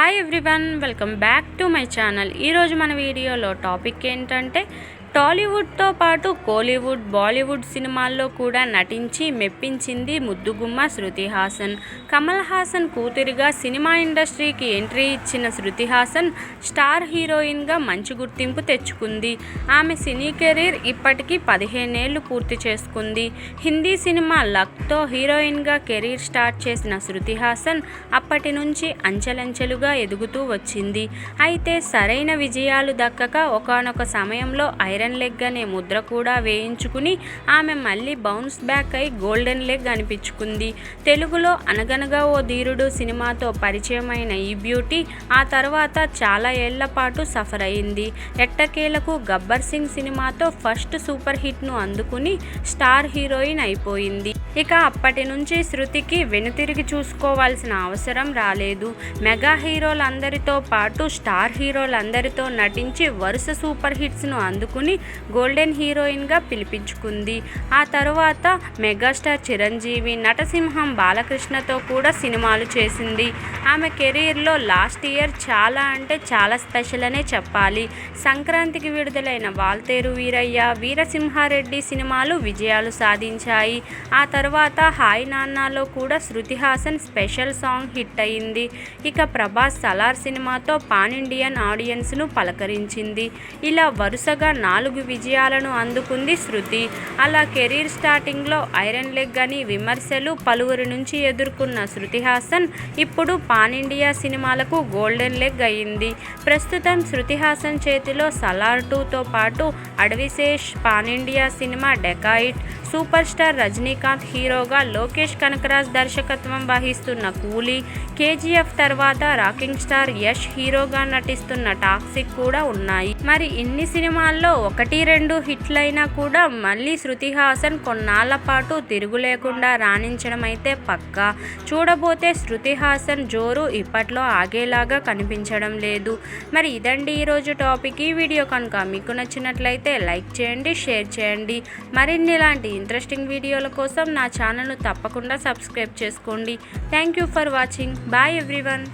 Hi everyone, welcome back to my channel. ఈరోజు మన వీడియోలో టాపిక్ ఏంటంటే టాలీవుడ్తో పాటు కోలీవుడ్, బాలీవుడ్ సినిమాల్లో కూడా నటించి మెప్పించింది ముద్దుగుమ్మ శృతి హాసన్. కమల్ హాసన్ కూతురిగా సినిమా ఇండస్ట్రీకి ఎంట్రీ ఇచ్చిన శృతి హాసన్ స్టార్ హీరోయిన్గా మంచి గుర్తింపు తెచ్చుకుంది. ఆమె సినీ కెరీర్ ఇప్పటికీ 15 ఏళ్లు పూర్తి చేసుకుంది. హిందీ సినిమా లక్తో హీరోయిన్గా కెరీర్ స్టార్ట్ చేసిన శృతి హాసన్ అప్పటి నుంచి అంచెలంచెలుగా ఎదుగుతూ వచ్చింది. అయితే సరైన విజయాలు దక్కక ఒకానొక సమయంలో ఐరన్ లెగ్ అనే ముద్ర కూడా వేయించుకుని ఆమె మళ్ళీ బౌన్స్ బ్యాక్ అయి గోల్డెన్ లెగ్ అనిపించుకుంది. తెలుగులో అనగనగా ఓ ధీరుడు సినిమాతో పరిచయమైన ఈ బ్యూటీ ఆ తర్వాత చాలా ఏళ్ల పాటు సఫర్ అయింది. ఎట్టకేలకు గబ్బర్ సింగ్ సినిమాతో ఫస్ట్ సూపర్ హిట్ను అందుకుని స్టార్ హీరోయిన్ అయిపోయింది. ఇక అప్పటి నుంచి శృతికి వెనుతిరిగి చూసుకోవాల్సిన అవసరం రాలేదు. మెగా హీరోలందరితో పాటు స్టార్ హీరోలందరితో నటించి వరుస సూపర్ హిట్స్ను అందుకుని గోల్డెన్ హీరోయిన్గా పిలిపించుకుంది. ఆ తర్వాత మెగాస్టార్ చిరంజీవి, నటసింహం బాలకృష్ణతో కూడా సినిమాలు చేసింది. ఆమె కెరీర్లో లాస్ట్ ఇయర్ చాలా స్పెషల్ అనే చెప్పాలి. సంక్రాంతికి విడుదలైన వాల్తేరు వీరయ్య, వీరసింహారెడ్డి సినిమాలు విజయాలు సాధించాయి. ఆ తర్వాత హాయ్ నాన్నలో కూడా Shruti Haasan special song hit అయింది. ఇక ప్రభాస్ సలార్ సినిమాతో పాన్ ఇండియన్ ఆడియన్స్ను పలకరించింది. ఇలా వరుసగా 4 విజయాలను అందుకుంది శృతి. అలా కెరీర్ స్టార్టింగ్లో ఐరన్ లెగ్ అని విమర్శలు పలువురి నుంచి ఎదుర్కొన్న శృతి హాసన్ ఇప్పుడు పాన్ ఇండియా సినిమాలకు గోల్డెన్ లెగ్ అయింది. ప్రస్తుతం శృతి హాసన్ చేతిలో సలార్ 2తో పాటు Adivi Sesh, pan India cinema dacoit, super star Rajinikanth హీరోగా లోకేష్ కనకరాజ్ దర్శకత్వం వహిస్తున్న కూలీ, కేజీఎఫ్ తర్వాత రాకింగ్ స్టార్ యష్ హీరోగా నటిస్తున్న టాక్సిక్ కూడా ఉన్నాయి. మరి ఇన్ని సినిమాల్లో 1-2 హిట్లైనా కూడా మళ్ళీ శృతి హాసన్ కొన్నాళ్ల పాటు తిరుగు లేకుండా రాణించడం అయితే పక్కా. చూడబోతే శృతి హాసన్ జోరు ఇప్పట్లో ఆగేలాగా కనిపించడం లేదు. మరి ఇదండి ఈరోజు టాపిక్. ఈ వీడియో కనుక మీకు నచ్చినట్లయితే లైక్ చేయండి, షేర్ చేయండి. మరిన్ని ఇలాంటి ఇంట్రెస్టింగ్ వీడియోల కోసం నా ఛానల్ను తప్పకుండా సబ్స్క్రైబ్ చేసుకోండి. Thank you for watching. Bye everyone.